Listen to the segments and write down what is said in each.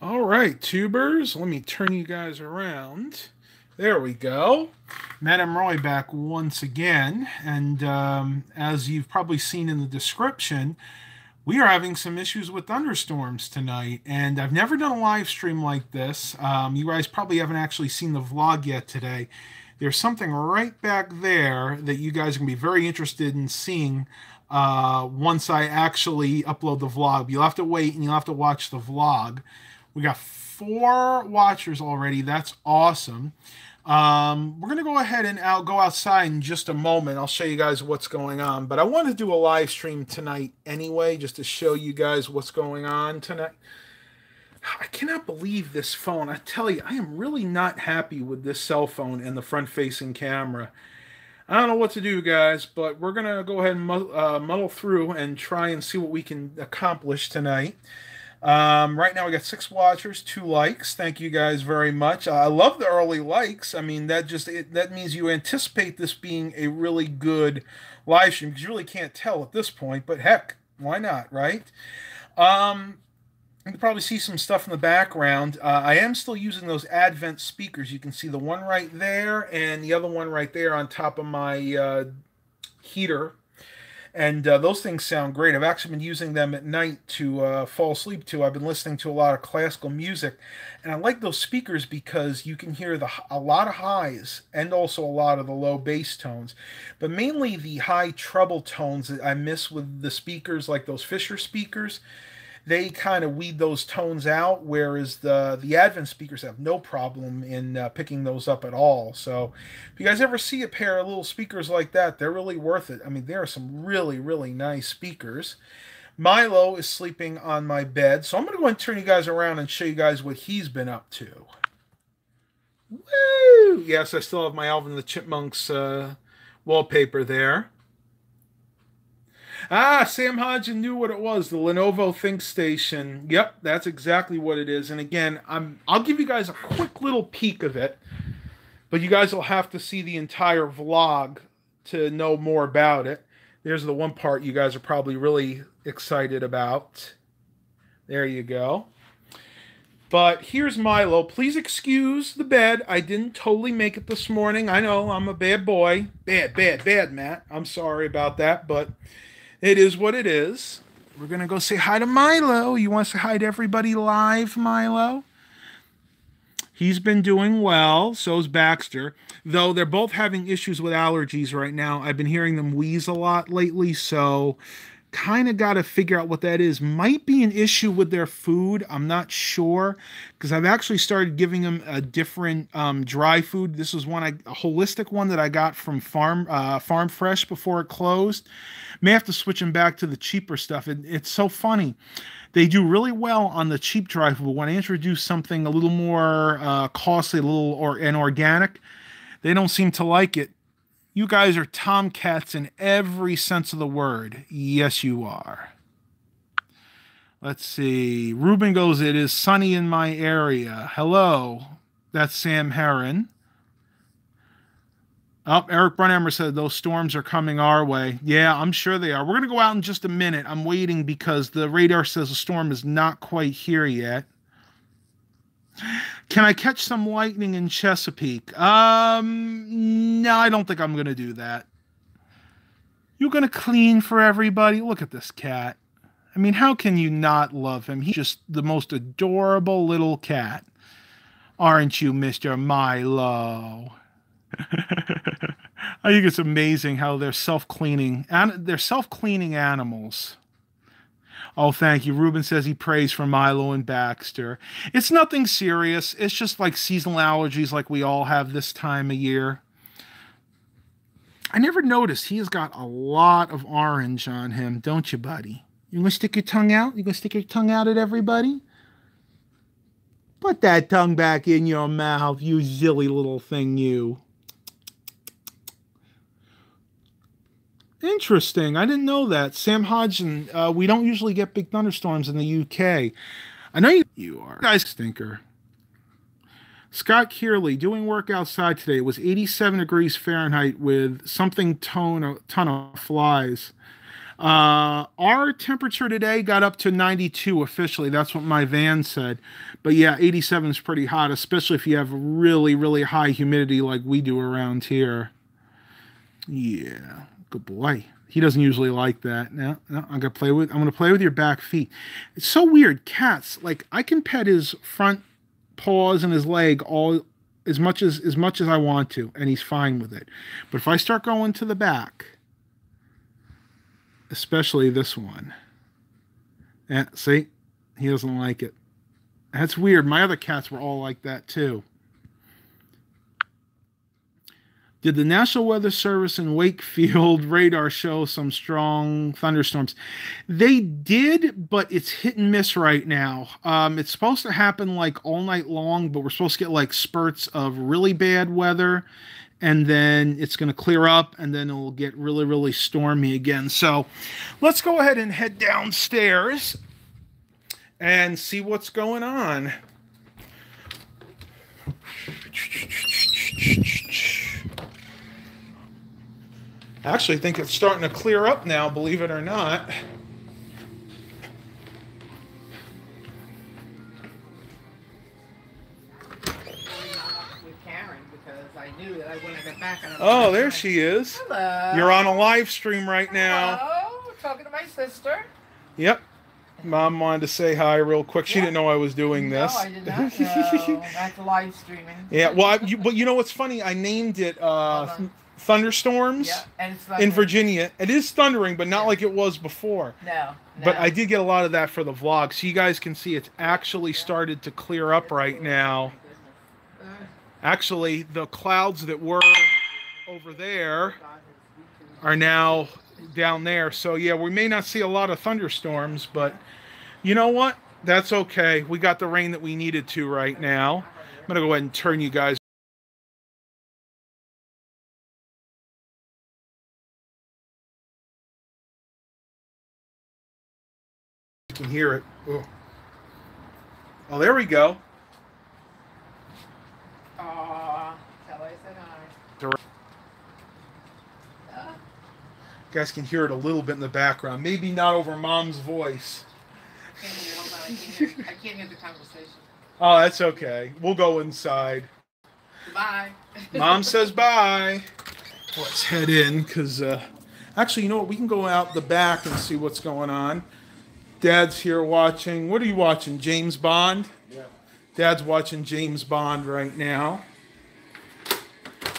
All right, tubers, let me turn you guys around. There we go. Matt and Roy back once again. And as you've probably seen in the description, we are having some issues with thunderstorms tonight. And I've never done a live stream like this. You guys probably haven't actually seen the vlog yet today. There's something right back there that you guys are going to be very interested in seeing once I actually upload the vlog. You'll have to wait and you'll have to watch the vlog. We got 4 watchers already. That's awesome. We're going to go ahead and I'll go outside in just a moment. I'll show you guys what's going on. But I want to do a live stream tonight anyway, just to show you guys what's going on tonight. I cannot believe this phone. I tell you, I am really not happy with this cell phone and the front-facing camera. I don't know what to do, guys, but we're going to go ahead and muddle through and try and see what we can accomplish tonight. Right now, we got 6 watchers, 2 likes. Thank you guys very much. I love the early likes. I mean, that means you anticipate this being a really good live stream because you really can't tell at this point. But heck, why not, right? You can probably see some stuff in the background. I am still using those Advent speakers. You can see the one right there and the other one right there on top of my heater. And those things sound great. I've actually been using them at night to fall asleep to. I've been listening to a lot of classical music. And I like those speakers because you can hear a lot of highs and also a lot of the low bass tones. But mainly the high treble tones that I miss with the speakers, like those Fisher speakers. They kind of weed those tones out, whereas the Advent speakers have no problem in picking those up at all. So if you guys ever see a pair of little speakers like that, they're really worth it. I mean, there are some really, really nice speakers. Milo is sleeping on my bed, so I'm going to go and turn you guys around and show you guys what he's been up to. Woo! Yes, I still have my Alvin and the Chipmunks wallpaper there. Ah, Sam Hodgson knew what it was, the Lenovo ThinkStation. Yep, that's exactly what it is. And again, I'll give you guys a quick little peek of it, but you guys will have to see the entire vlog to know more about it. There's the one part you guys are probably really excited about. There you go. But here's Milo. Please excuse the bed. I didn't totally make it this morning. I know, I'm a bad boy. Bad, bad, bad, Matt. I'm sorry about that, but it is what it is. We're going to go say hi to Milo. You want to say hi to everybody live, Milo? He's been doing well. So's Baxter. Though they're both having issues with allergies right now. I've been hearing them wheeze a lot lately, so kind of got to figure out what that is. Might be an issue with their food. I'm not sure because I've actually started giving them a different dry food. This is a holistic one that I got from Farm Fresh before it closed. May have to switch them back to the cheaper stuff. It's so funny. They do really well on the cheap dry food. When I introduce something a little more costly, and organic, they don't seem to like it. You guys are tomcats in every sense of the word. Yes, you are. Let's see. Ruben goes, it is sunny in my area. Hello. That's Sam Heron. Oh, Eric Brunhammer said those storms are coming our way. Yeah, I'm sure they are. We're going to go out in just a minute. I'm waiting because the radar says the storm is not quite here yet. Can I catch some lightning in Chesapeake? No, I don't think I'm going to do that. You're going to clean for everybody? Look at this cat. I mean, how can you not love him? He's just the most adorable little cat. Aren't you, Mr. Milo? I think it's amazing how they're self-cleaning. They're self-cleaning animals. Oh, thank you. Ruben says he prays for Milo and Baxter. It's nothing serious. It's just like seasonal allergies like we all have this time of year. I never noticed he has got a lot of orange on him, don't you, buddy? You gonna stick your tongue out? You gonna stick your tongue out at everybody? Put that tongue back in your mouth, you silly little thing, you. Interesting. I didn't know that. Sam Hodgson, we don't usually get big thunderstorms in the UK. I know you are. Guys, stinker. Scott Kearley, doing work outside today. It was 87 degrees Fahrenheit with something ton of flies. Our temperature today got up to 92 officially. That's what my van said. But yeah, 87 is pretty hot, especially if you have really, really high humidity like we do around here. Yeah, good boy. He doesn't usually like that. No, I'm gonna play with your back feet. It's so weird. Cats, like I can pet his front paws and his leg all as much as I want to, and he's fine with it. But if I start going to the back, especially this one, see, he doesn't like it. That's weird. My other cats were all like that too. Did the National Weather Service in Wakefield radar show some strong thunderstorms? They did, but it's hit and miss right now. It's supposed to happen like all night long, but we're supposed to get like spurts of really bad weather, and then it's going to clear up, and then it'll get really, really stormy again. So let's go ahead and head downstairs and see what's going on. Actually, I think it's starting to clear up now, believe it or not. Oh, there she is. Hello. You're on a live stream right now. Hello. Talking to my sister. Yep. Mom wanted to say hi real quick. She didn't know I was doing this. No, I did not know. That's live streaming. Yeah, well, but you know what's funny? I named it Thunderstorms and it's in Virginia. It is thundering, but not like it was before. No. But I did get a lot of that for the vlog. So you guys can see it's actually started to clear up right now. Actually, the clouds that were over there are now down there. So yeah, we may not see a lot of thunderstorms, but you know what? That's okay. We got the rain that we needed to right now. I'm going to go ahead and turn you guys. You can hear it. Oh, there we go. Tell I said hi. You guys can hear it a little bit in the background. Maybe not over Mom's voice. I can't hear the conversation. Oh, that's okay. We'll go inside. Bye. Mom says bye. Let's head in because, actually, you know what? We can go out the back and see what's going on. Dad's here watching. What are you watching? James Bond? Yeah. Dad's watching James Bond right now.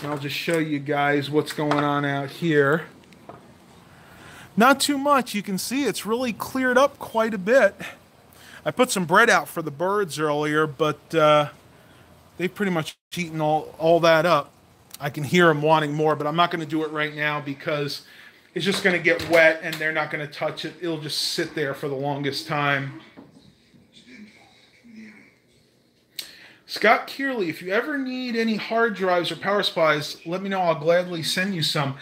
And I'll just show you guys what's going on out here. Not too much. You can see it's really cleared up quite a bit. I put some bread out for the birds earlier, but they've pretty much eaten all that up. I can hear them wanting more, but I'm not going to do it right now because it's just going to get wet and they're not going to touch it. It'll just sit there for the longest time. Scott Kearley, if you ever need any hard drives or power supplies, let me know. I'll gladly send you some.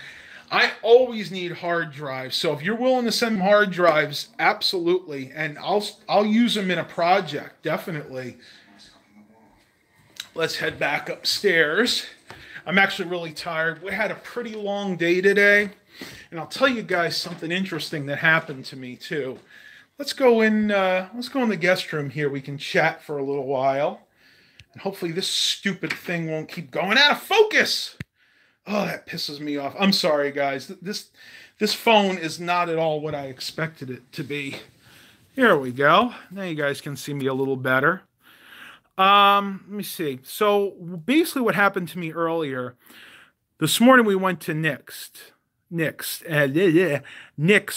I always need hard drives, so if you're willing to send hard drives, absolutely, and I'll use them in a project, definitely. Let's head back upstairs. I'm actually really tired. We had a pretty long day today, and I'll tell you guys something interesting that happened to me too. Let's go in the guest room here. We can chat for a little while, and hopefully this stupid thing won't keep going out of focus. Oh, that pisses me off. I'm sorry, guys. This phone is not at all what I expected it to be. Here we go. Now you guys can see me a little better. Let me see. So basically what happened to me earlier, this morning we went to Nick's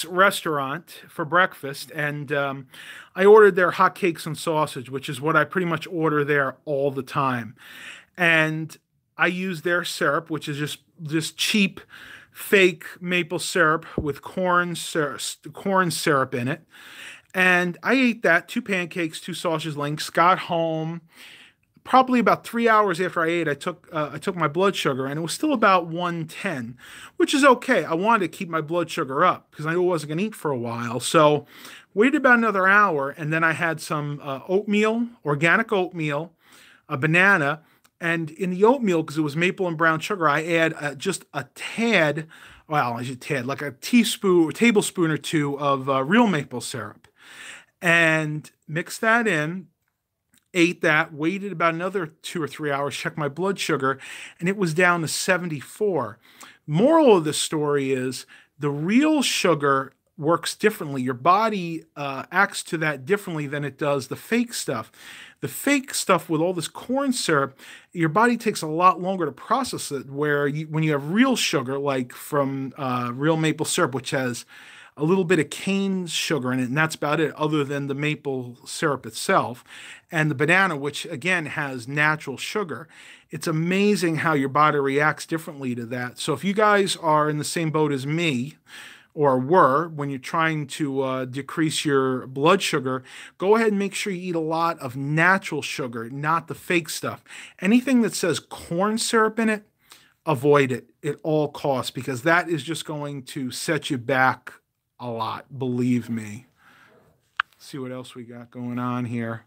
restaurant for breakfast, and I ordered their hotcakes and sausage, which is what I pretty much order there all the time. And I use their syrup, which is just cheap, fake maple syrup with corn syrup in it. And I ate that, 2 pancakes, 2 sausage links, got home. Probably about 3 hours after I ate, I took my blood sugar, and it was still about 110, which is okay. I wanted to keep my blood sugar up because I knew I wasn't going to eat for a while. So waited about another hour, and then I had some oatmeal, organic oatmeal, a banana. And in the oatmeal, because it was maple and brown sugar, I add just a tad well, I should add like a teaspoon or tablespoon or two of real maple syrup, and mix that in. Ate that, waited about another 2 or 3 hours, checked my blood sugar, and it was down to 74. Moral of the story is the real sugar works differently. Your body acts to that differently than it does the fake stuff. The fake stuff with all this corn syrup, your body takes a lot longer to process it. Where when you have real sugar, like from real maple syrup, which has a little bit of cane sugar in it, and that's about it, other than the maple syrup itself, and the banana, which again has natural sugar. It's amazing how your body reacts differently to that. So if you guys are in the same boat as me, or were, when you're trying to decrease your blood sugar, go ahead and make sure you eat a lot of natural sugar, not the fake stuff. Anything that says corn syrup in it, avoid it at all costs, because that is just going to set you back a lot, believe me. Let's see what else we got going on here.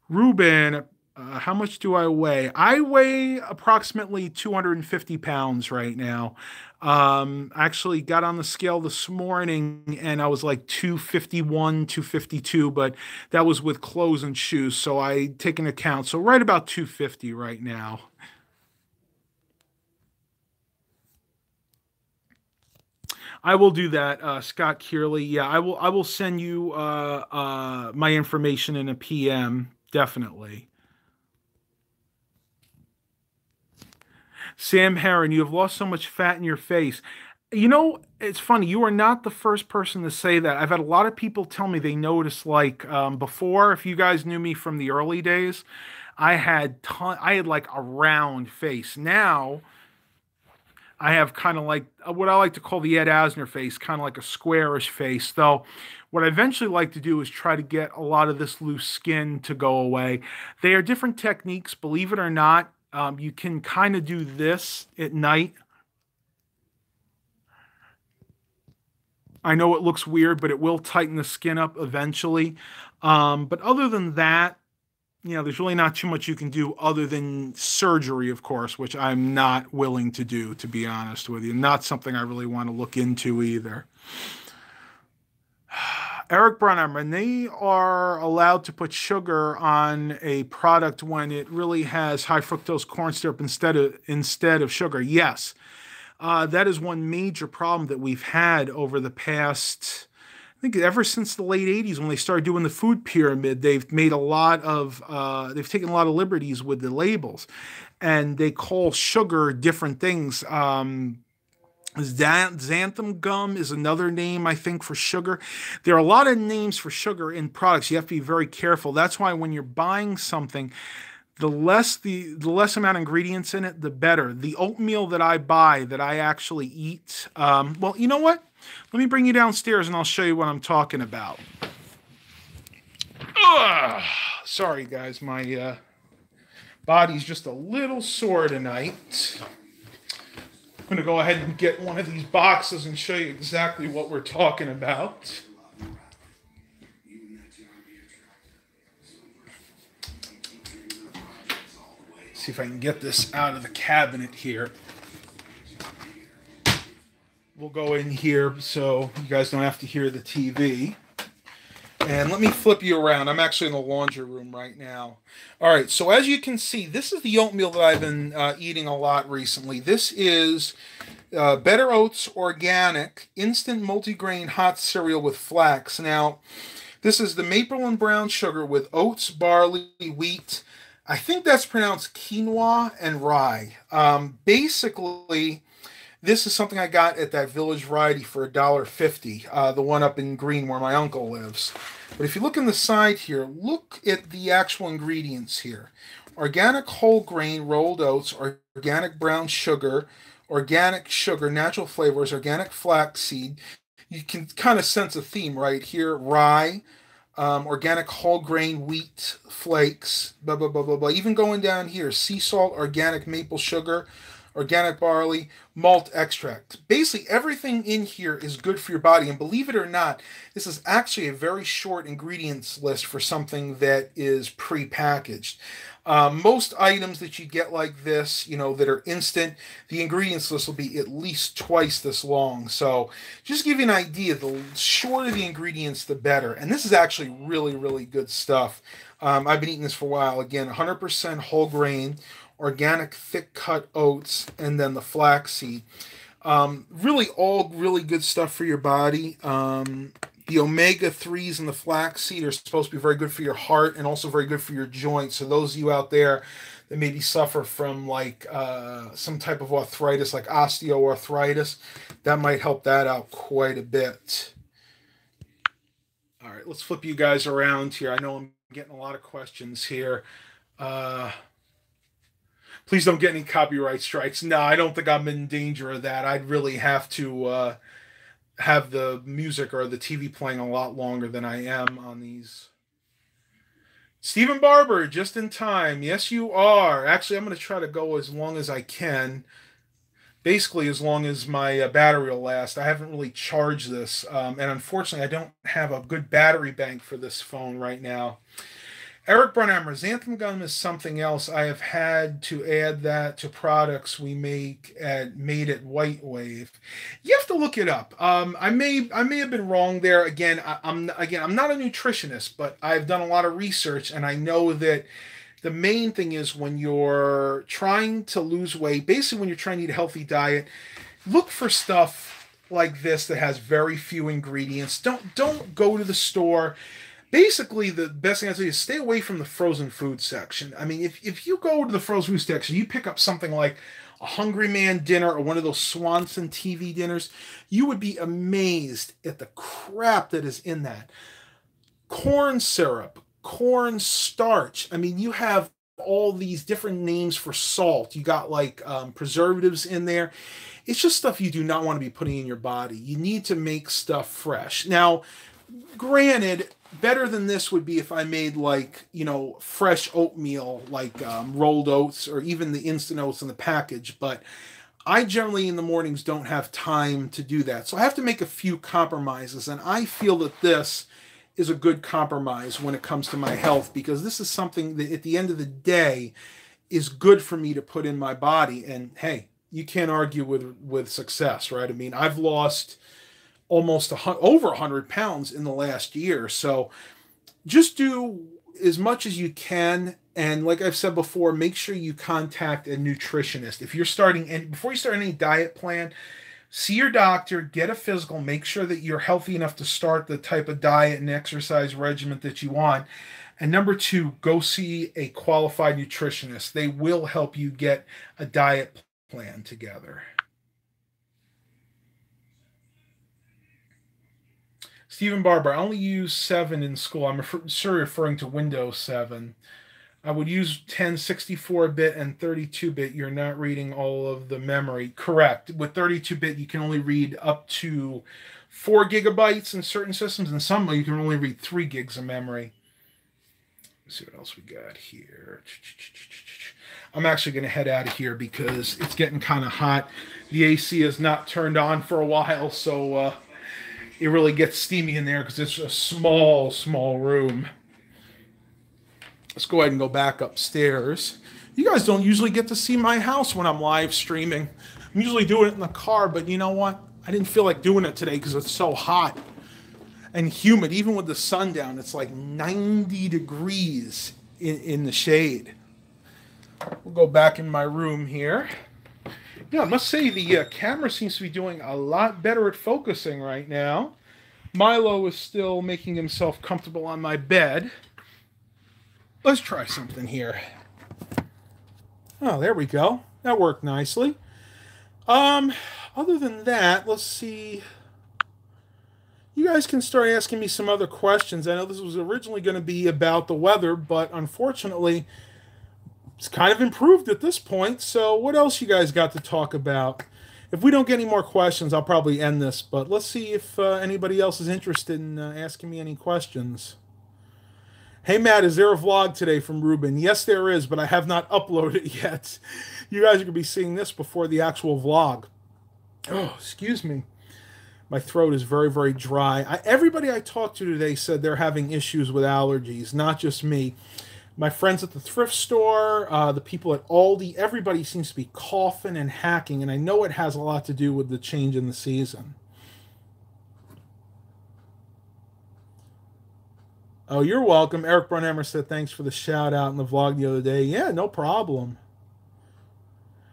Ruben, how much do I weigh? I weigh approximately 250 pounds right now. I actually got on the scale this morning and I was like 251, 252, but that was with clothes and shoes. So I take into account. So right about 250 right now. I will do that, Scott Kearley. Yeah, I will. I will send you my information in a PM. Definitely. Sam Heron, you have lost so much fat in your face. You know, it's funny. You are not the first person to say that. I've had a lot of people tell me they noticed, like before. If you guys knew me from the early days, I had like a round face. Now I have kind of like what I like to call the Ed Asner face, kind of like a squarish face. Though, what I eventually like to do is try to get a lot of this loose skin to go away. They are different techniques, believe it or not. You can kind of do this at night. I know it looks weird, but it will tighten the skin up eventually. But other than that, you know, there's really not too much you can do other than surgery, of course, which I'm not willing to do, to be honest with you. Not something I really want to look into either. Eric Brunhammer, and they are allowed to put sugar on a product when it really has high fructose corn syrup instead of sugar. Yes, that is one major problem that we've had over the past, I think ever since the late 80s when they started doing the food pyramid. They've made a lot of, they've taken a lot of liberties with the labels, and they call sugar different things. Xanthan gum is another name, I think, for sugar. There are a lot of names for sugar in products. You have to be very careful. That's why when you're buying something, the less amount of ingredients in it, the better. The oatmeal that I buy, that I actually eat, well, you know what? Let me bring you downstairs and I'll show you what I'm talking about. Ugh. Sorry, guys. My body's just a little sore tonight. I'm going to go ahead and get one of these boxes and show you exactly what we're talking about. See if I can get this out of the cabinet here. We'll go in here so you guys don't have to hear the TV. And let me flip you around. I'm actually in the laundry room right now. All right, so as you can see, this is the oatmeal that I've been eating a lot recently. This is Better Oats Organic Instant Multigrain Hot Cereal with Flax. Now, this is the maple and brown sugar with oats, barley, wheat. I think that's pronounced quinoa and rye. Basically, this is something I got at that Village Variety for $1.50, the one up in Green where my uncle lives. But if you look on the side here, look at the actual ingredients here. Organic whole grain rolled oats, organic brown sugar, natural flavors, organic flaxseed. You can kind of sense a theme right here. Rye, organic whole grain wheat flakes, blah, blah, blah, blah, blah. Even going down here, sea salt, organic maple sugar, organic barley, malt extract. Basically, everything in here is good for your body. And believe it or not, this is actually a very short ingredients list for something that is pre-packaged. Most items that you get like this, that are instant, the ingredients list will be at least twice this long. So just to give you an idea, the shorter the ingredients, the better. And this is actually really, really good stuff. I've been eating this for a while. Again, 100% whole grain, organic thick cut oats, and then the flaxseed. Really all really good stuff for your body. The omega-3s in the flaxseed are supposed to be very good for your heart and also very good for your joints. So those of you out there that maybe suffer from like some type of arthritis, like osteoarthritis, that might help that out quite a bit. All right, let's flip you guys around here. I know I'm getting a lot of questions here. Please don't get any copyright strikes. No, I don't think I'm in danger of that. I'd really have to have the music or the TV playing a lot longer than I am on these. Stephen Barber, just in time. Yes, you are. Actually, I'm going to try to go as long as I can. Basically, as long as my battery will last. I haven't really charged this. And unfortunately, I don't have a good battery bank for this phone right now. Eric Brunhammer, xanthan gum is something else. I have had to add that to products we make made at White Wave. You have to look it up. I may have been wrong there. Again, I'm not a nutritionist, but I've done a lot of research, and I know that the main thing is when you're trying to lose weight, basically when you're trying to eat a healthy diet, look for stuff like this that has very few ingredients. Don't go to the store. Basically, the best thing I'd say is stay away from the frozen food section. I mean, if you go to the frozen food section, you pick up something like a Hungry Man dinner or one of those Swanson TV dinners, you would be amazed at the crap that is in that. Corn syrup, corn starch. I mean, you have all these different names for salt. You got like preservatives in there. It's just stuff you do not want to be putting in your body. You need to make stuff fresh. Now, granted, better than this would be if I made like, fresh oatmeal, like rolled oats or even the instant oats in the package. But I generally in the mornings don't have time to do that. So I have to make a few compromises. And I feel that this is a good compromise when it comes to my health, because this is something that at the end of the day is good for me to put in my body. And hey, you can't argue with success, right? I mean, I've lost almost over 100 pounds in the last year. So just do as much as you can. And like I've said before, make sure you contact a nutritionist. If you're starting, and before you start any diet plan, see your doctor, get a physical, make sure that you're healthy enough to start the type of diet and exercise regimen that you want. And number two, go see a qualified nutritionist. They will help you get a diet plan together. Stephen Barber, I only use 7 in school. I'm sure referring to Windows 7. I would use 10, 64-bit, and 32-bit. You're not reading all of the memory. Correct. With 32-bit, you can only read up to 4 gigabytes in certain systems, and some you can only read 3 gigs of memory. Let's see what else we got here. I'm actually going to head out of here because it's getting kind of hot. The AC is not turned on for a while, so it really gets steamy in there because it's a small room. Let's go ahead and go back upstairs. You guys don't usually get to see my house when I'm live streaming. I'm usually doing it in the car, but you know what? I didn't feel like doing it today because it's so hot and humid. Even with the sun down, it's like 90 degrees in the shade. We'll go back in my room here. Yeah, I must say the camera seems to be doing a lot better at focusing right now. Milo is still making himself comfortable on my bed. Let's try something here. Oh, there we go. That worked nicely. Other than that, let's see. You guys can start asking me some other questions. I know this was originally going to be about the weather, but unfortunately, it's kind of improved at this point. So what else you guys got to talk about? If we don't get any more questions, I'll probably end this. But let's see if anybody else is interested in asking me any questions. Hey Matt, is there a vlog today from Ruben? Yes, there is, but I have not uploaded it yet. You guys are gonna be seeing this before the actual vlog. Oh, excuse me. My throat is very, very dry. Everybody I talked to today said they're having issues with allergies, not just me. My friends at the thrift store, the people at Aldi, everybody seems to be coughing and hacking, and I know it has a lot to do with the change in the season. Oh, you're welcome. Eric Brunhammer said thanks for the shout out in the vlog the other day. Yeah, no problem.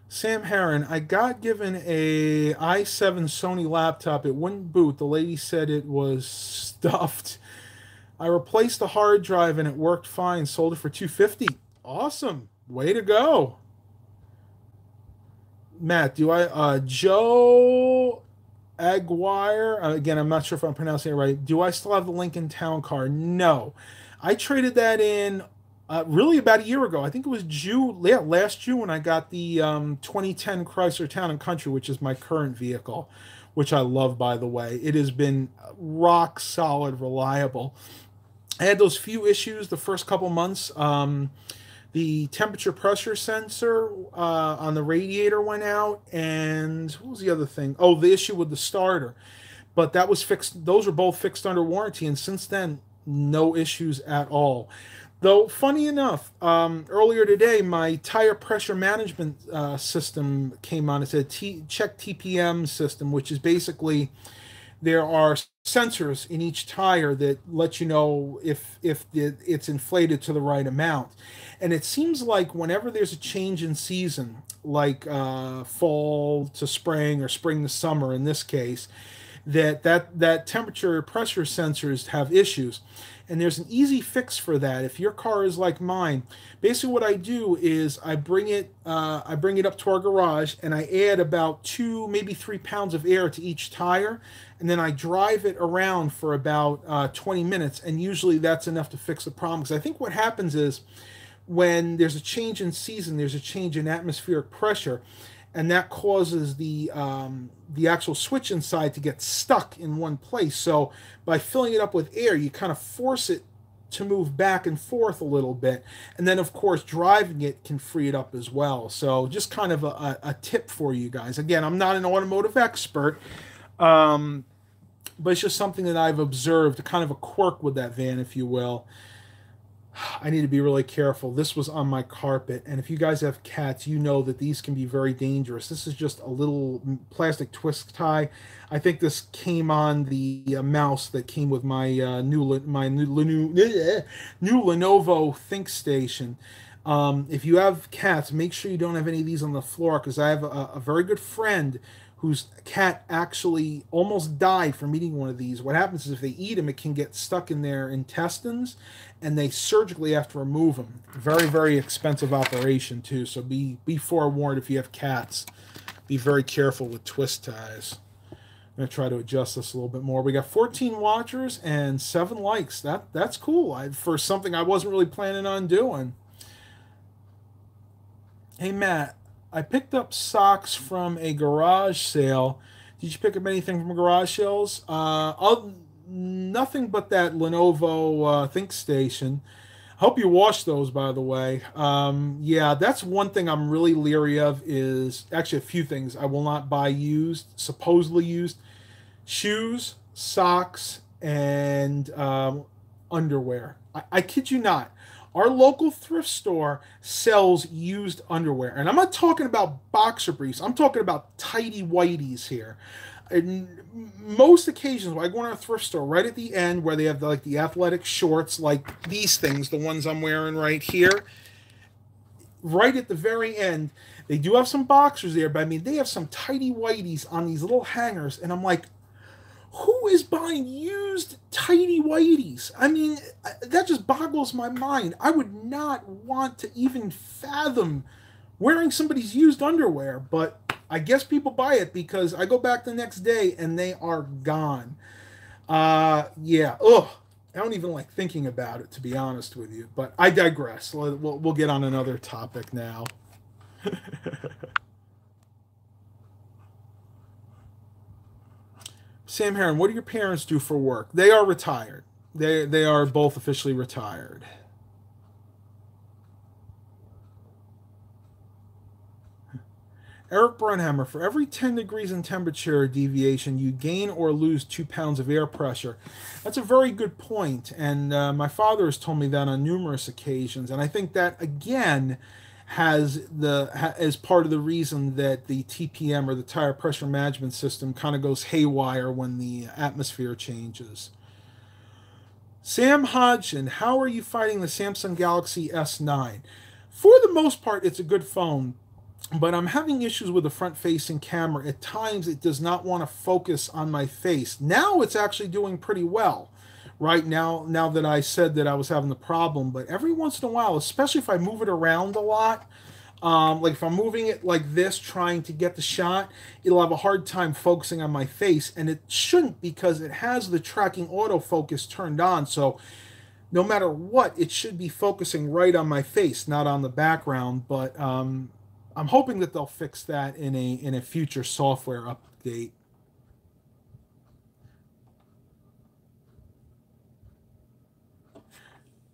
Sam Heron, I got given a i7 Sony laptop. It wouldn't boot. The lady said it was stuffed. I replaced the hard drive and it worked fine. Sold it for 250. Awesome. Way to go. Matt, do I Joe Aguirre, again, I'm not sure if I'm pronouncing it right. Do I still have the Lincoln Town Car? No. I traded that in really about a year ago. I think it was June, yeah, last June when I got the 2010 Chrysler Town and Country, which is my current vehicle, which I love, by the way. It has been rock solid, reliable. I had those few issues the first couple months. The temperature pressure sensor on the radiator went out, and what was the other thing? Oh, the issue with the starter. But that was fixed. Those were both fixed under warranty, and since then, no issues at all. Though, funny enough, earlier today, my tire pressure management system came on. It said check TPM system, which is basically there are sensors in each tire that let you know if it's inflated to the right amount. And it seems like whenever there's a change in season, like fall to spring or spring to summer in this case, that temperature pressure sensors have issues. And there's an easy fix for that. If your car is like mine, basically what I do is I bring it up to our garage and I add about 2, maybe 3 pounds of air to each tire, and then I drive it around for about 20 minutes, and usually that's enough to fix the problem. Because I think what happens is when there's a change in season, there's a change in atmospheric pressure, and that causes the actual switch inside to get stuck in one place. So by filling it up with air, you kind of force it to move back and forth a little bit, and then of course driving it can free it up as well. So just kind of a tip for you guys. Again, I'm not an automotive expert, but it's just something that I've observed, kind of a quirk with that van, if you will. I need to be really careful. This was on my carpet, and if you guys have cats, you know that these can be very dangerous. This is just a little plastic twist tie. I think this came on the mouse that came with my new Lenovo ThinkStation. If you have cats, make sure you don't have any of these on the floor, because I have a very good friend whose cat actually almost died from eating one of these. What happens is if they eat them, it can get stuck in their intestines, and they surgically have to remove them. Very, very expensive operation too. So be forewarned if you have cats. Be very careful with twist ties. I'm gonna try to adjust this a little bit more. We got 14 watchers and 7 likes. That's cool. For something I wasn't really planning on doing. Hey Matt, I picked up socks from a garage sale. Did you pick up anything from garage sales? Nothing but that Lenovo ThinkStation. Hope you washed those, by the way. Yeah, that's one thing I'm really leery of. Is actually a few things. I will not buy used, supposedly used shoes, socks, and underwear. I kid you not. Our local thrift store sells used underwear. And I'm not talking about boxer briefs. I'm talking about tighty whities here. And most occasions when I go in a thrift store, right at the end where they have like the athletic shorts, like these things, the ones I'm wearing right here, right at the very end, they do have some boxers there, but I mean, they have some tighty whities on these little hangers. And I'm like, who is buying used tighty whities? I mean, that just boggles my mind. I would not want to even fathom wearing somebody's used underwear, but I guess people buy it because I go back the next day and they are gone. Yeah. Ugh. I don't even like thinking about it, to be honest with you. But I digress. We'll get on another topic now. Sam Heron, what do your parents do for work? They are retired. They are both officially retired. Eric Brunhammer, for every 10 degrees in temperature deviation, you gain or lose 2 pounds of air pressure. That's a very good point, and my father has told me that on numerous occasions, and I think that, again, is part of the reason that the TPM, or the tire pressure management system, kind of goes haywire when the atmosphere changes. Sam Hodgson, how are you fighting the Samsung Galaxy S9? For the most part, it's a good phone, but I'm having issues with the front-facing camera. At times, it does not want to focus on my face. Now it's actually doing pretty well, right now that I said that I was having the problem. But every once in a while, especially if I move it around a lot, like if I'm moving it like this, trying to get the shot, it'll have a hard time focusing on my face, and it shouldn't, because it has the tracking autofocus turned on. So no matter what, it should be focusing right on my face, not on the background. But I'm hoping that they'll fix that in a future software update.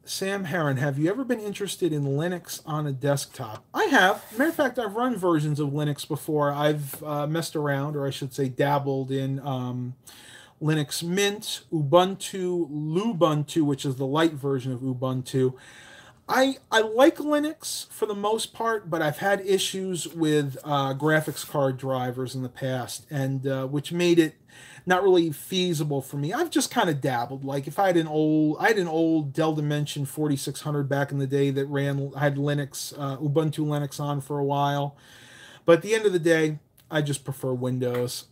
Sam Heron, have you ever been interested in Linux on a desktop? I have. Matter of fact, I've run versions of Linux before. I've messed around, or I should say dabbled in Linux Mint, Ubuntu, Lubuntu, which is the light version of Ubuntu. I like Linux for the most part, but I've had issues with graphics card drivers in the past, and which made it not really feasible for me. I've just kind of dabbled. Like if I had an old Dell Dimension 4600 back in the day that I had Linux, Ubuntu Linux on for a while. But at the end of the day, I just prefer Windows.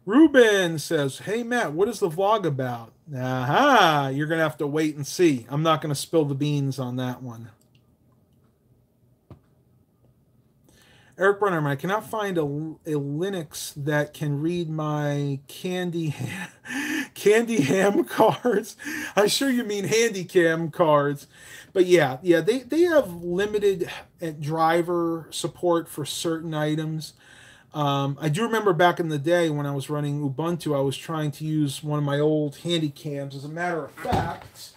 Ruben says, hey, Matt, what is the vlog about? Aha, you're going to have to wait and see. I'm not going to spill the beans on that one. Eric Brunhammer, I cannot find a Linux that can read my candy ham cards. I'm sure you mean Handycam cards. But yeah, they have limited driver support for certain items. I do remember back in the day when I was running Ubuntu, I was trying to use one of my old Handycams. As a matter of fact,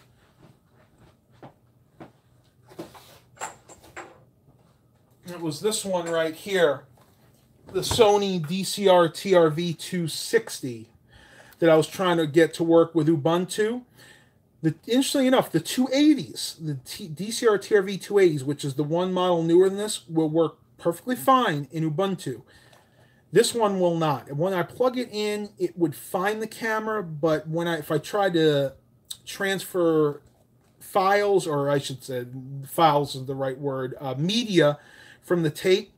it was this one right here, the Sony DCR TRV 260 that I was trying to get to work with Ubuntu. Interestingly enough, the 280s, the DCR TRV 280s, which is the one model newer than this, will work perfectly fine in Ubuntu. This one will not. When I plug it in, it would find the camera, but if I try to transfer files, or I should say files is the right word, media from the tape,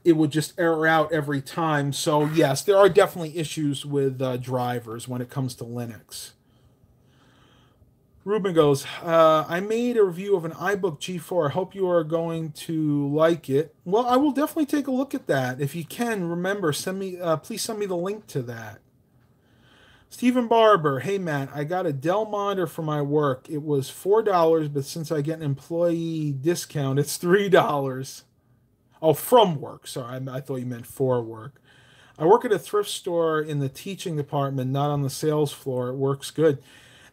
it would just error out every time. So yes, there are definitely issues with drivers when it comes to Linux. Ruben goes, I made a review of an iBook G4. I hope you are going to like it. Well, I will definitely take a look at that. If you can, remember, please send me the link to that. Stephen Barber, hey Matt, I got a Dell monitor for my work. It was $4, but since I get an employee discount, it's $3. Oh, from work. Sorry, I thought you meant for work. I work at a thrift store in the teaching department, not on the sales floor. It works good.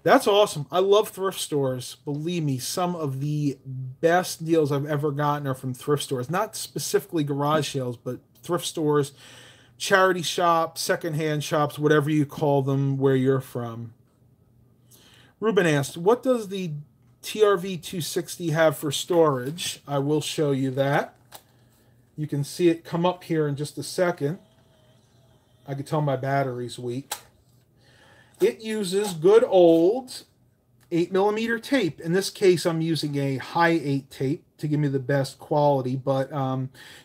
That's awesome. I love thrift stores. Believe me, some of the best deals I've ever gotten are from thrift stores. Not specifically garage sales, but thrift stores, charity shops, secondhand shops, whatever you call them, where you're from. Ruben asked, what does the TRV 260 have for storage? I will show you that. You can see it come up here in just a second. I can tell my battery's weak. It uses good old 8mm tape. In this case, I'm using a high 8 tape to give me the best quality, but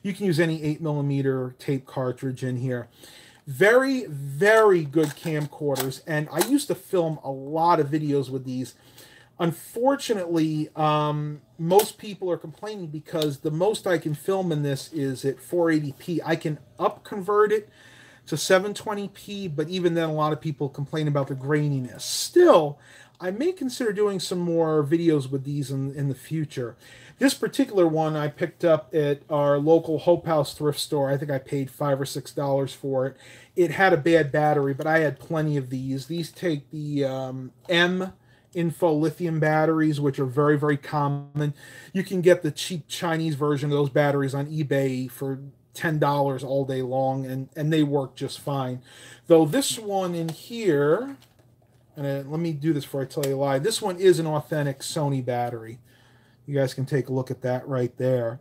you can use any 8mm tape cartridge in here. Very, very good camcorders, and I used to film a lot of videos with these. Unfortunately, most people are complaining because the most I can film in this is at 480p. I can up convert it It's a 720p, but even then, a lot of people complain about the graininess. Still, I may consider doing some more videos with these in the future. This particular one I picked up at our local Hope House thrift store. I think I paid $5 or $6 for it. It had a bad battery, but I had plenty of these. These take the M Info lithium batteries, which are very, very common. You can get the cheap Chinese version of those batteries on eBay for $10 all day long, and they work just fine. Though this one in here, and let me do this before I tell you a lie, this one is an authentic Sony battery. You guys can take a look at that right there.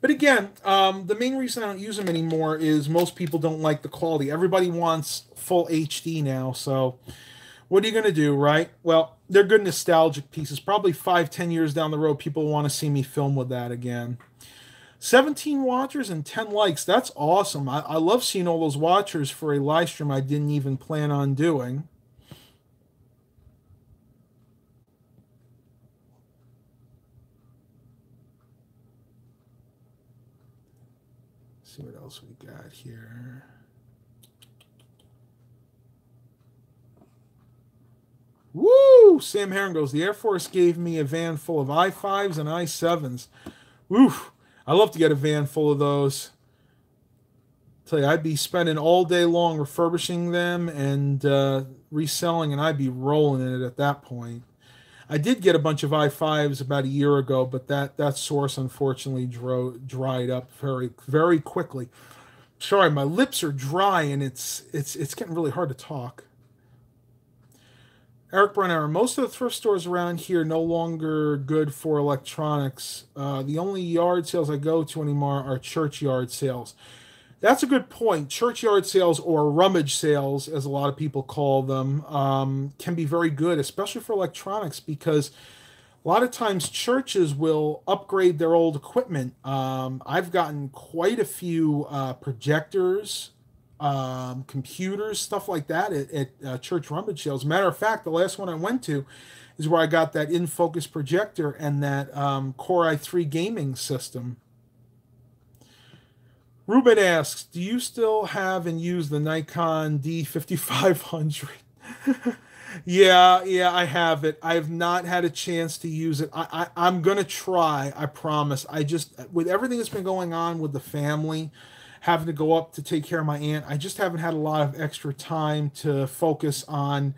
But again, the main reason I don't use them anymore is most people don't like the quality. Everybody wants full HD now, so what are you going to do, right? Well, they're good nostalgic pieces. Probably 5-10 years down the road, people want to see me film with that again. 17 watchers and 10 likes. That's awesome. I love seeing all those watchers for a live stream I didn't even plan on doing. See what else we got here. Woo! Sam Heron goes, the Air Force gave me a van full of i5s and i7s. Woo! I love to get a van full of those. Tell you, I'd be spending all day long refurbishing them and reselling, and I'd be rolling in it at that point. I did get a bunch of i5s about a year ago, but that source unfortunately dried up very, very quickly. Sorry, my lips are dry and it's getting really hard to talk. Eric Brunhammer, most of the thrift stores around here no longer good for electronics. The only yard sales I go to anymore are churchyard sales. That's a good point. Churchyard sales, or rummage sales, as a lot of people call them, can be very good, especially for electronics, because a lot of times churches will upgrade their old equipment. I've gotten quite a few projectors, computers, stuff like that at church rummage sales. Matter of fact, the last one I went to is where I got that in-focus projector and that Core i3 gaming system. Ruben asks, do you still have and use the Nikon D5500? Yeah, I have it. I have not had a chance to use it. I'm going to try, I promise. I just, with everything that's been going on with the family, having to go up to take care of my aunt, I just haven't had a lot of extra time to focus on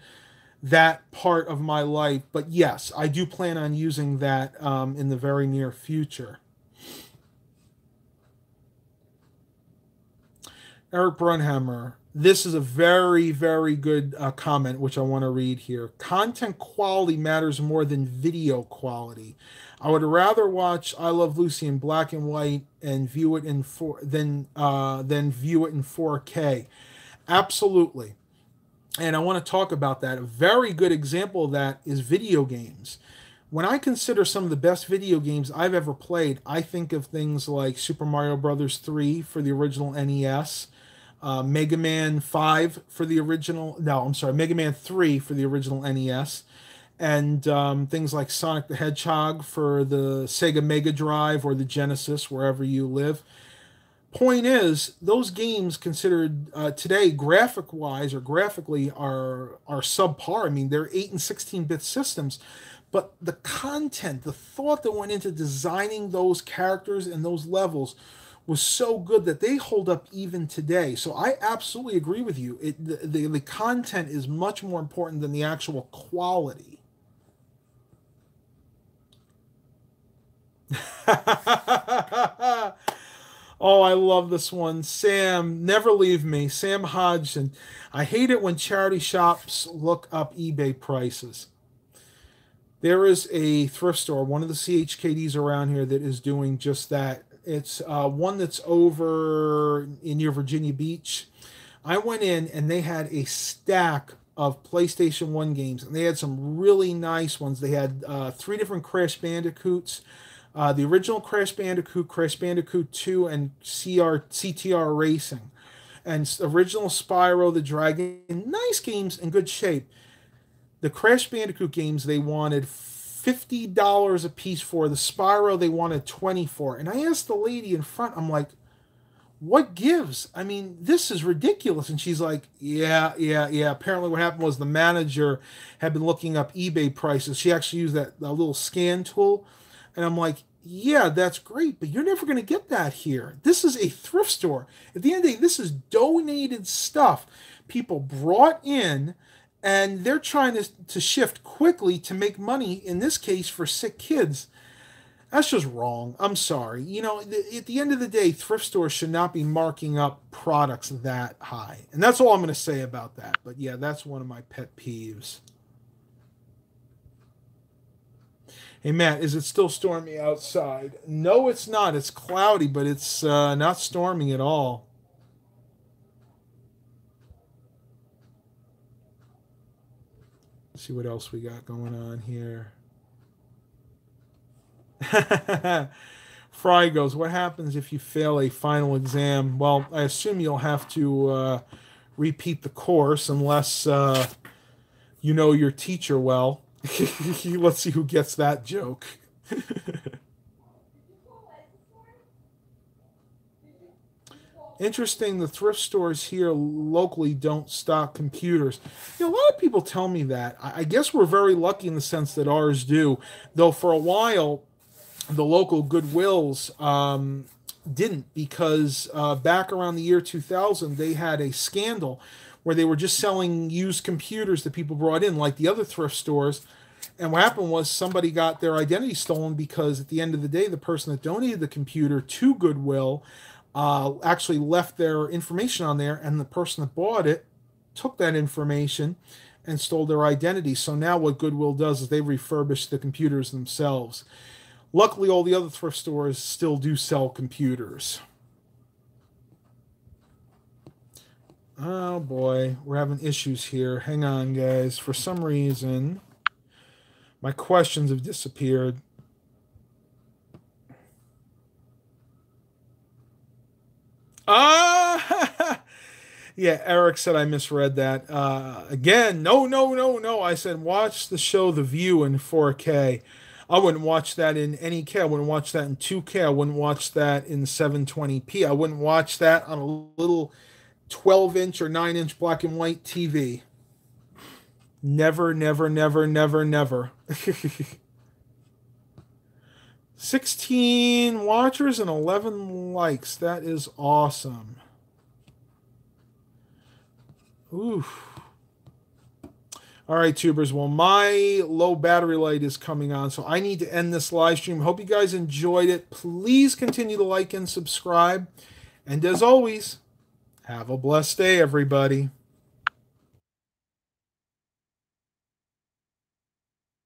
that part of my life. But yes, I do plan on using that in the very near future. Eric Brunhammer, this is a very, very good comment, which I want to read here. Content quality matters more than video quality. I would rather watch I Love Lucy in black and white and view it in than view it in 4K. Absolutely. And I want to talk about that. A very good example of that is video games. When I consider some of the best video games I've ever played, I think of things like Super Mario Bros. 3 for the original NES, Mega Man 5 for the original, no, I'm sorry, Mega Man 3 for the original NES, and things like Sonic the Hedgehog for the Sega Mega Drive or the Genesis, wherever you live. Point is, those games considered today graphic-wise or graphically are subpar. I mean, they're 8 and 16-bit systems, but the content, the thought that went into designing those characters and those levels was so good that they hold up even today. So I absolutely agree with you. The content is much more important than the actual quality. Oh, I love this one. Sam, never leave me. Sam Hodgson. I hate it when charity shops look up eBay prices. There is a thrift store, one of the CHKDs around here, that is doing just that. It's one that's over near Virginia Beach. I went in and they had a stack of PlayStation 1 games, and they had some really nice ones. They had 3 different Crash Bandicoots, the original Crash Bandicoot, Crash Bandicoot 2, and CTR Racing, and original Spyro the Dragon. Nice games in good shape. The Crash Bandicoot games they wanted $50 a piece for. The Spyro they wanted $20 for. And I asked the lady in front, I'm like, what gives? I mean, this is ridiculous. And she's like, yeah. Apparently what happened was the manager had been looking up eBay prices. She actually used that little scan tool. And I'm like, yeah, that's great, but you're never going to get that here. This is a thrift store. At the end of the day, this is donated stuff people brought in, and they're trying to shift quickly to make money, in this case, for sick kids. That's just wrong. I'm sorry. You know, at the end of the day, thrift stores should not be marking up products that high. And that's all I'm going to say about that. But yeah, that's one of my pet peeves. Hey, Matt, is it still stormy outside? No, it's not. It's cloudy, but it's not storming at all. Let's see what else we got going on here. Fry goes, what happens if you fail a final exam? Well, I assume you'll have to repeat the course unless you know your teacher well. Let's see who gets that joke. Interesting, the thrift stores here locally don't stock computers. You know, a lot of people tell me that. I guess we're very lucky in the sense that ours do. Though for a while, the local Goodwills didn't, because back around the year 2000, they had a scandal where they were just selling used computers that people brought in, like the other thrift stores. And what happened was somebody got their identity stolen, because at the end of the day, the person that donated the computer to Goodwill actually left their information on there, and the person that bought it took that information and stole their identity. So now what Goodwill does is they refurbish the computers themselves. Luckily, all the other thrift stores still do sell computers. Oh boy, we're having issues here. Hang on, guys. For some reason, my questions have disappeared. Yeah, Eric said I misread that. Again, no. I said watch the show The View in 4K. I wouldn't watch that in any K. I wouldn't watch that in 2K. I wouldn't watch that in 720p. I wouldn't watch that on a little 12-inch or 9-inch black and white TV. Never. 16 watchers and 11 likes. That is awesome. Oof. All right, tubers. Well, my low battery light is coming on, so I need to end this live stream. Hope you guys enjoyed it. Please continue to like and subscribe. And as always, have a blessed day, everybody.